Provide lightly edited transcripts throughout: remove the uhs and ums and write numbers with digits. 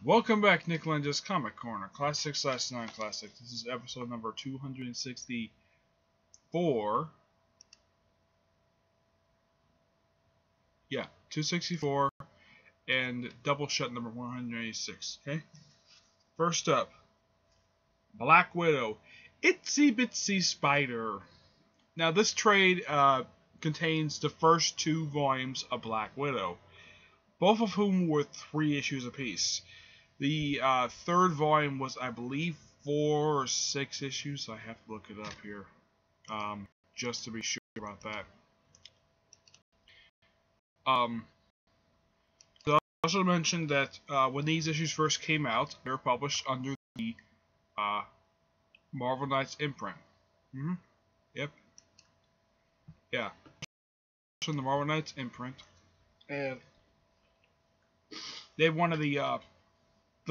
Welcome back, Nick Lenz's Comic Corner, Classic / Non-Classic. This is episode number 264. Yeah, 264, and Doubleshot number 186. Okay. First up, Black Widow, Itsy-Bitsy Spider. Now, this trade contains the first two volumes of Black Widow, both of whom were 3 issues apiece. The third volume was, I believe, 4 or 6 issues. I have to look it up here, just to be sure about that. I also mentioned that when these issues first came out, they were published under the Marvel Knights imprint. Yep. Yeah. From the Marvel Knights imprint, and they one of the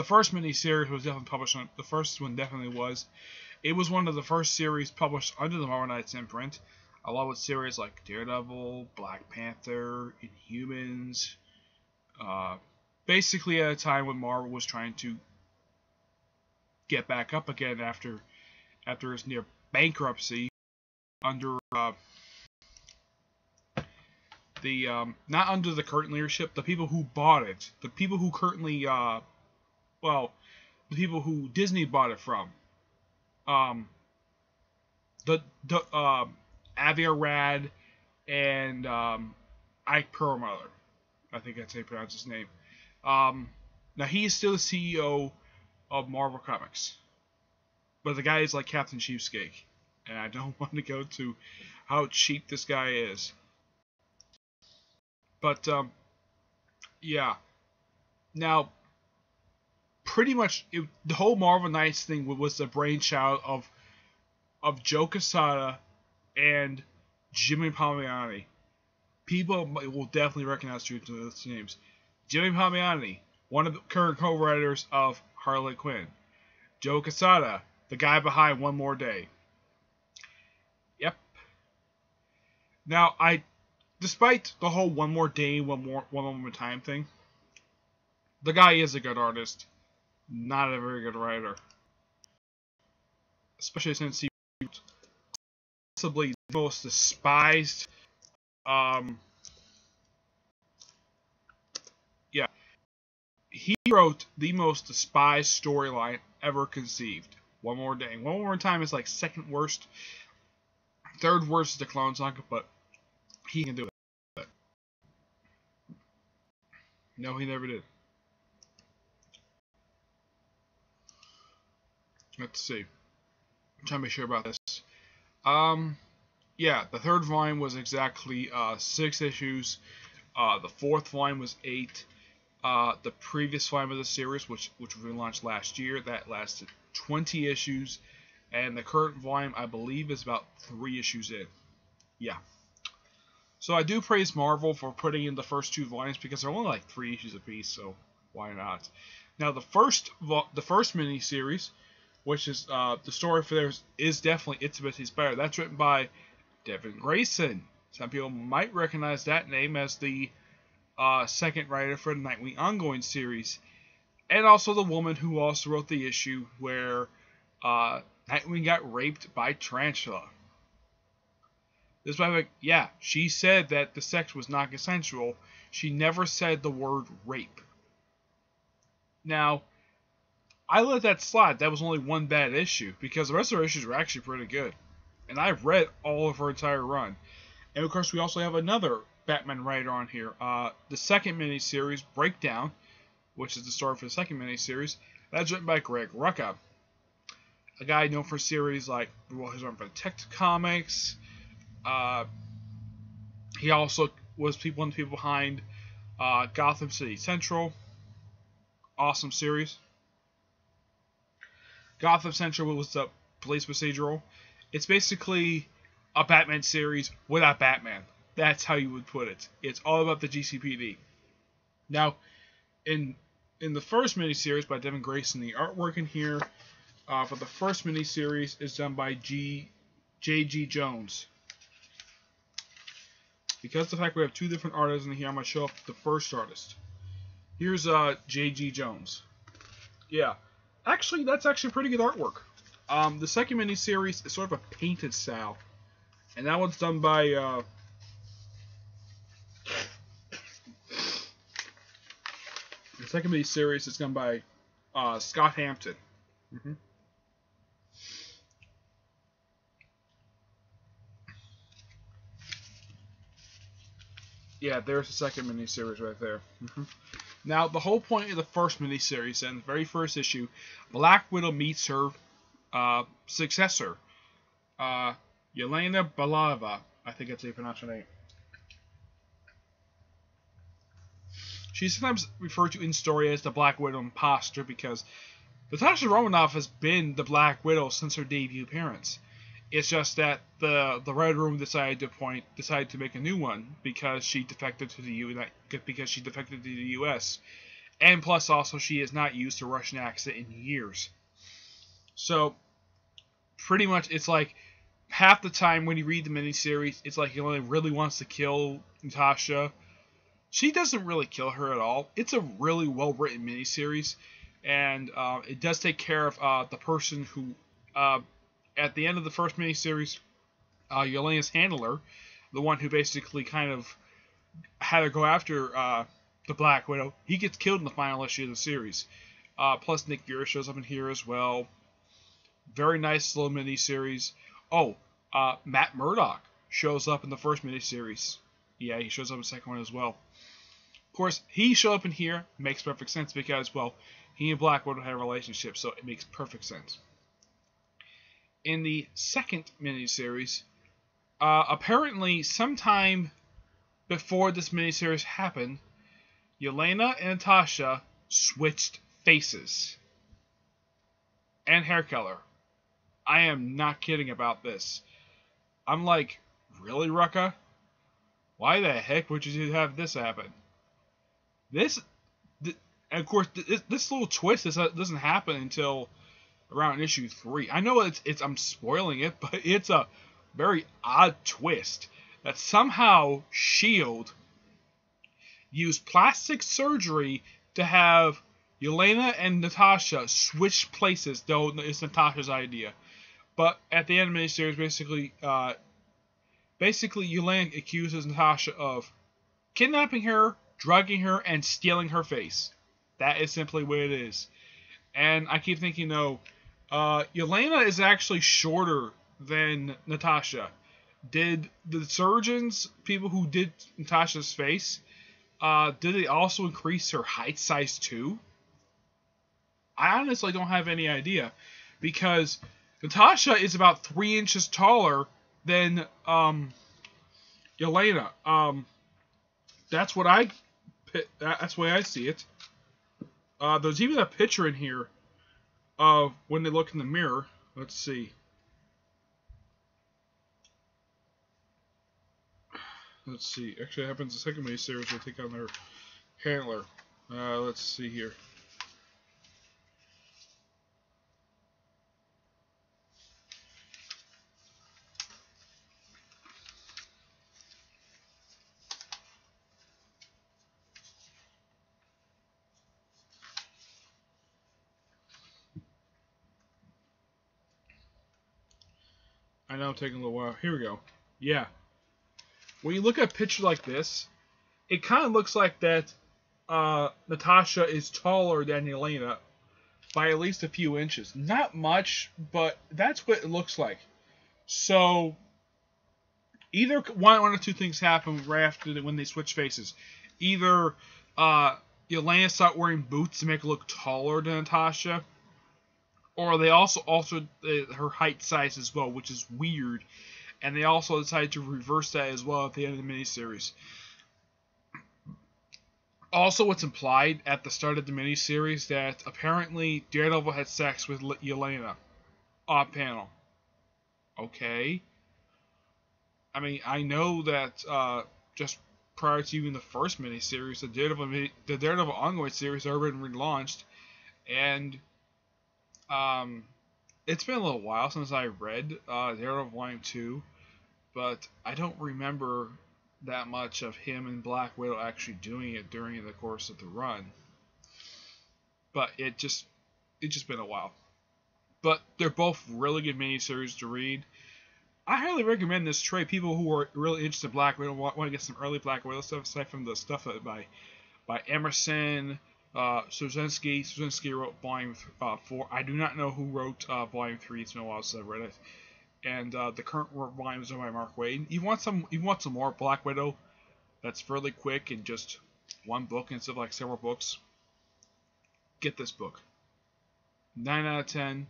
first mini-series was definitely published on. The first one definitely was. It was one of the first series published under the Marvel Knights imprint, along with series like Daredevil, Black Panther, Inhumans. Basically, at a time when Marvel was trying to get back up again after its near bankruptcy under not under the current leadership, the people who bought it, the people who currently the people who Disney bought it from. Avi Arad and Ike Perlmutter. I think that's how you pronounce his name. Now, he is still the CEO of Marvel Comics. But the guy is like Captain Cheapskate. And I don't want to go to how cheap this guy is. But, yeah. Now, pretty much the whole Marvel Knights thing was the brainchild of Joe Quesada and Jimmy Palmiotti. People will definitely recognize those names. Jimmy Palmiotti, one of the current co-writers of Harley Quinn. Joe Quesada, the guy behind One More Day. Yep. Now, despite the whole One More Day, One More Time thing, the guy is a good artist. Not a very good writer. Especially since he wrote possibly the most despised, he wrote the most despised storyline ever conceived. One More Day. One More Time is like second worst. Third worst is the Clone Saga, but he can do it. No, he never did. Let's see. I'm trying to be sure about this. Yeah, the third volume was exactly 6 issues. The fourth volume was 8. The previous volume of the series, which was launched last year, that lasted 20 issues. And the current volume, I believe, is about 3 issues in. Yeah. So I do praise Marvel for putting in the first 2 volumes because they're only like 3 issues apiece, so why not? Now, the first mini-series, which is the story for theirs, is definitely Itsy-Bitsy Spider. That's written by Devin Grayson. Some people might recognize that name as the second writer for the Nightwing ongoing series, and also the woman who also wrote the issue where Nightwing got raped by Tarantula. This is why, yeah, she said that the sex was not consensual. She never said the word rape. Now, I let that slide. That was only one bad issue, because the rest of her issues were actually pretty good. And I've read all of her entire run. And of course, we also have another Batman writer on here. The second miniseries, Breakdown, which is the story for the second miniseries, that's written by Greg Rucka. A guy known for series like, well, he's written for Detective Comics. He also was one of the people behind Gotham City Central. Awesome series. Gotham Central was the police procedural. It's basically a Batman series without Batman. That's how you would put it. It's all about the GCPD. Now, in the first miniseries by Devin Grayson, the artwork in here for the first miniseries is done by J.G. Jones. Because of the fact we have 2 different artists in here, I'm going to show up the first artist. Here's J.G. Jones. Yeah. Actually, that's actually pretty good artwork. The second miniseries is sort of a painted style. And that one's done by, the second miniseries is done by, Scott Hampton. Mm-hmm. Yeah, there's the second miniseries right there. Mm-hmm. Now, the whole point of the first miniseries, and the very first issue, Black Widow meets her successor, Yelena Belova. I think that's how you pronounce her name. She's sometimes referred to in story as the Black Widow imposter because Natasha Romanoff has been the Black Widow since her debut appearance. It's just that the Red Room decided to make a new one because she defected to the U.S. And plus, also, she has not used a Russian accent in years. So, pretty much, it's like half the time when you read the miniseries, it's like he only really wants to kill Natasha. She doesn't really kill her at all. It's a really well-written miniseries, and it does take care of the person who, at the end of the first miniseries, Yelena's handler, the one who basically kind of had to go after the Black Widow, he gets killed in the final issue of the series. Plus, Nick Fury shows up in here as well. Very nice little miniseries. Oh, Matt Murdock shows up in the first miniseries. Yeah, he shows up in the second one as well. Of course, he showed up in here. Makes perfect sense because, well, he and Black Widow had a relationship, so it makes perfect sense. In the second miniseries, apparently sometime before this miniseries happened, Yelena and Natasha switched faces and hair color. I am not kidding about this. I'm like, really, Rucka? Why the heck would you have this happen? And of course, this little twist doesn't happen until around issue 3. I know it's I'm spoiling it, but it's a very odd twist that somehow S.H.I.E.L.D. used plastic surgery to have Yelena and Natasha switch places, though it's Natasha's idea. But at the end of the miniseries, basically Yelena accuses Natasha of kidnapping her, drugging her, and stealing her face. That is simply what it is. And I keep thinking, though, Yelena is actually shorter than Natasha. Did the surgeons, people who did Natasha's face, did they also increase her height size too? I honestly don't have any idea. Because Natasha is about 3 inches taller than Yelena. That's the way I see it. There's even a picture in here of when they look in the mirror. Let's see. Actually, it happens in the second miniseries. They take on their handler. Let's see here. I know, taking a little while. Here we go. Yeah. When you look at a picture like this, it kind of looks like that Natasha is taller than Yelena by at least a few inches. Not much, but that's what it looks like. So, either one or two things happen right after when they switch faces. Either Yelena started wearing boots to make her look taller than Natasha, or they also altered her height size as well, which is weird. And they also decided to reverse that as well at the end of the miniseries. Also, it's implied at the start of the miniseries that apparently Daredevil had sex with Yelena off panel. Okay. I mean, I know that just prior to even the first miniseries, the Daredevil ongoing series had already been relaunched, and it's been a little while since I read Daredevil Volume 2, but I don't remember that much of him and Black Widow actually doing it during the course of the run. But it just It's just been a while. But they're both really good miniseries to read. I highly recommend this trade. People who are really interested in Black Widow, want to get some early Black Widow stuff, aside from the stuff by Emerson, Straczynski wrote Volume 4. I do not know who wrote Volume 3. It's been a while since I've read it. And the current volume is by Mark Waid. You want some more Black Widow that's fairly quick and just one book instead of like several books? Get this book. 9 out of 10.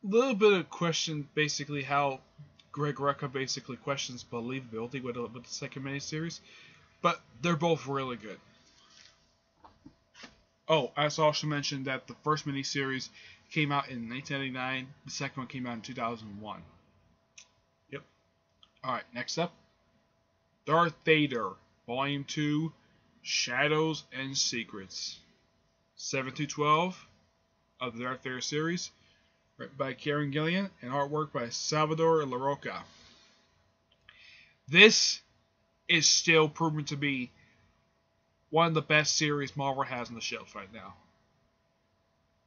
Little bit of question, basically how Greg Rucka basically questions believability with the second miniseries, but they're both really good. Oh, I also mentioned that the first miniseries came out in 1999. The second one came out in 2001. Yep. Alright, next up. Darth Vader, Volume 2, Shadows and Secrets. 7-12 of the Darth Vader series. Written by Kieran Gillen and artwork by Salvador Larroca. This is still proven to be one of the best series Marvel has on the shelf right now.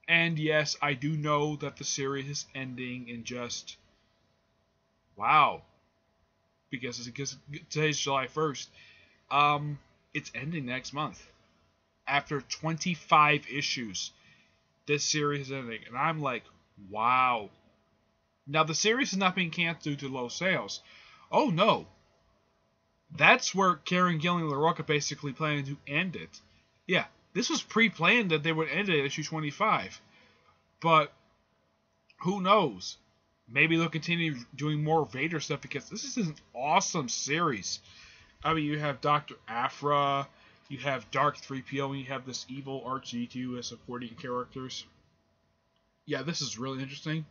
And yes, I do know that the series is ending in just... wow. Because today's July 1st. It's ending next month. After 25 issues, this series is ending. And I'm like, wow. Now, the series is not being canceled due to low sales. Oh, no. That's where Kieran Gillen and LaRocca basically planned to end it. Yeah, this was pre-planned that they would end it at issue 25. But, who knows? Maybe they'll continue doing more Vader stuff because this is an awesome series. I mean, you have Dr. Aphra, you have Dark 3PO, and you have this evil R2-D2 as supporting characters. Yeah, this is really interesting.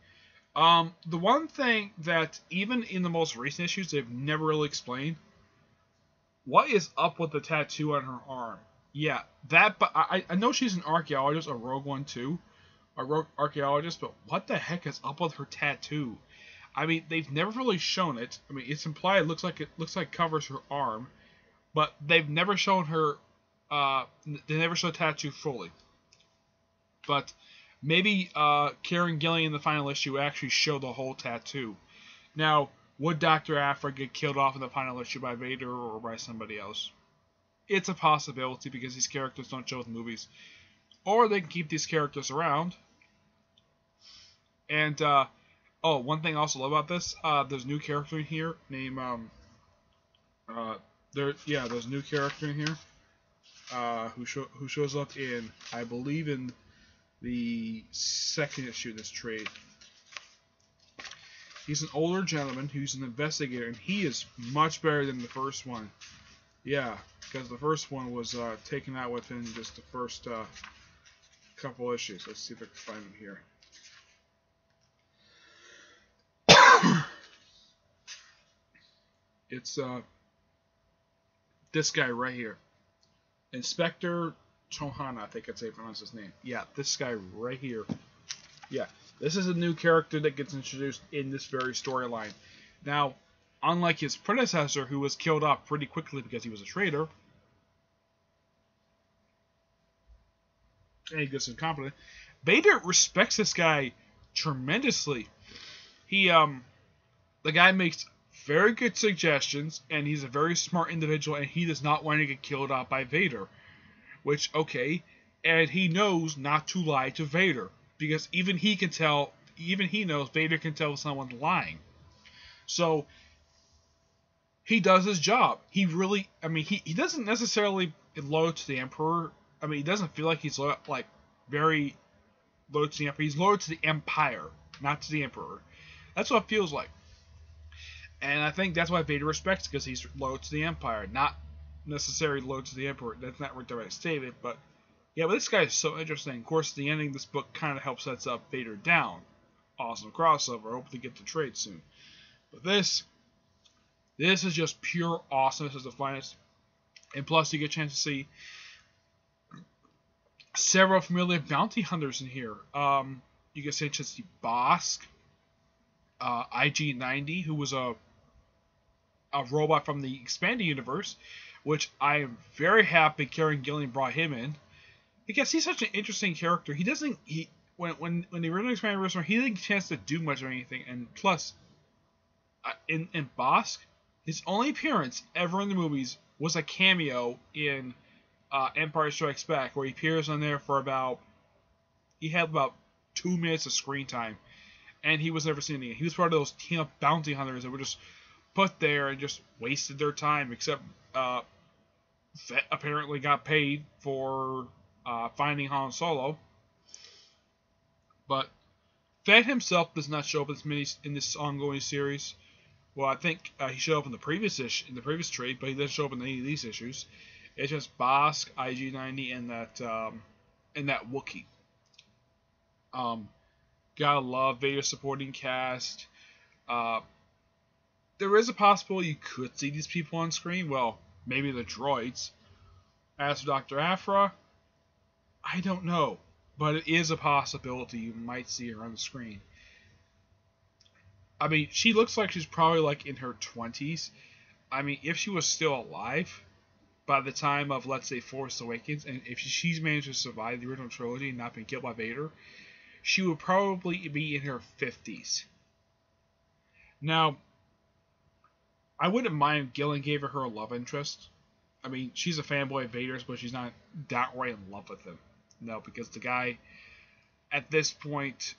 The one thing that, even in the most recent issues, they've never really explained, what is up with the tattoo on her arm? Yeah, that, but I know she's an archaeologist, a rogue one too, a rogue archaeologist, but what the heck is up with her tattoo? I mean, they've never really shown it. I mean, it's implied it looks like covers her arm, but they've never shown her, they never show the tattoo fully. But maybe Kieran Gillen in the final issue actually show the whole tattoo. Now, would Dr. Aphra get killed off in the final issue by Vader or by somebody else? It's a possibility because these characters don't show in the movies. Or they can keep these characters around. And, oh, one thing I also love about this, there's a new character in here named, there's a new character in here, who shows up in, I believe in the second issue of this trade. He's an older gentleman who's an investigator, and he is much better than the first one. Yeah, because the first one was taken out within just the first couple issues. Let's see if I can find him here. It's this guy right here. Inspector Chohana, I think that's how you pronounce his name. Yeah, this guy right here. Yeah, this is a new character that gets introduced in this very storyline. Now, unlike his predecessor, who was killed off pretty quickly because he was a traitor, and he gets incompetent, Vader respects this guy tremendously. He, the guy makes very good suggestions, and he's a very smart individual, and he does not want to get killed off by Vader. Which, okay, and he knows not to lie to Vader. Because even he knows Vader can tell someone's lying. So, he does his job. He really, I mean, he doesn't necessarily loyal to the Emperor. I mean, he doesn't feel like he's very loyal to the Emperor. He's loyal to the Empire, not to the Emperor. That's what it feels like. And I think that's why Vader respects, because he's loyal to the Empire, not necessarily loyal to the Emperor. That's not what the right statement, but yeah, but this guy is so interesting. Of course, the ending of this book kind of helps sets up Vader down. Awesome crossover. Hope to get the trade soon. But this is just pure awesomeness as the finest. And plus, you get a chance to see several familiar bounty hunters in here. You get a chance to see Bosk, IG-90, who was a robot from the expanded universe, which I am very happy Kieran Gillen brought him in, because he's such an interesting character. when the original expanded universe, he didn't get a chance to do much of anything, and plus, in Bosk, his only appearance ever in the movies was a cameo in Empire Strikes Back, where he appears on there for he had about 2 minutes of screen time, and he was never seen again. He was part of those team of bounty hunters that were just put there and just wasted their time, except Fett apparently got paid for finding Han Solo. But Fett himself does not show up in this ongoing series. Well, I think he showed up in the previous trade, but he doesn't show up in any of these issues. It's just Bosk, IG-90, and that Wookiee. Gotta love Vader supporting cast. There is a possibility you could see these people on screen. Well, maybe the droids. As for Dr. Aphra, I don't know, but it is a possibility you might see her on the screen. I mean, she looks like she's probably like in her 20s. I mean, if she was still alive by the time of, let's say, Force Awakens, and if she's managed to survive the original trilogy and not been killed by Vader, she would probably be in her 50s. Now, I wouldn't mind Gillen gave her a love interest. I mean, she's a fanboy of Vader's, but she's not outright in love with him. No, because the guy, at this point,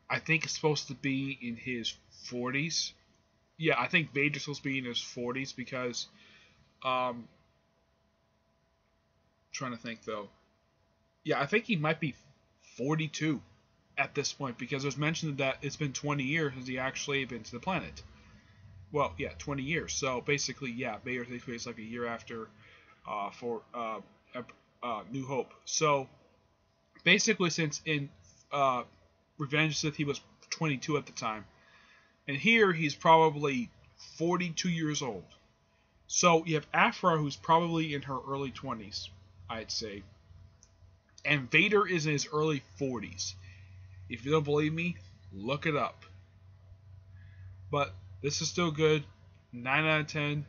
I think is supposed to be in his 40s. Yeah, I think Vader's supposed to be in his 40s because, trying to think though. Yeah, I think he might be 42 at this point because it was mentioned that it's been 20 years since he actually been to the planet. Well, yeah, 20 years. So basically, yeah, Vader takes place like a year after New Hope. So basically, since in Revenge of the Sith he was 22 at the time, and here he's probably 42 years old. So you have Aphra, who's probably in her early 20s, I'd say, and Vader is in his early 40s. If you don't believe me, look it up. But this is still good. 9 out of 10.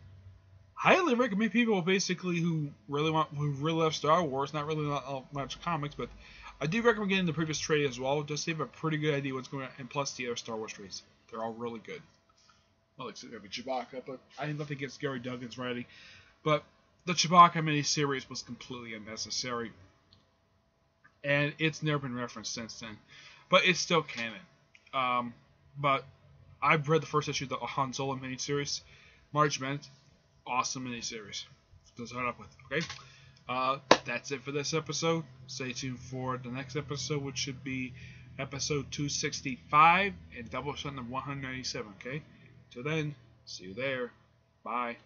Highly recommend people basically who really love Star Wars, not really much comics, but I do recommend getting the previous trade as well, just to have a pretty good idea what's going on, and plus the other Star Wars trades. They're all really good. Well, except maybe Chewbacca, but I have nothing against Gary Duggan's writing. But the Chewbacca miniseries was completely unnecessary, and it's never been referenced since then. But it's still canon. But I've read the first issue of the Han Solo miniseries. March Madness, awesome miniseries to start up with. Okay, that's it for this episode. Stay tuned for the next episode, which should be episode 265 and Doubleshot number 197. Okay, till then, see you there. Bye.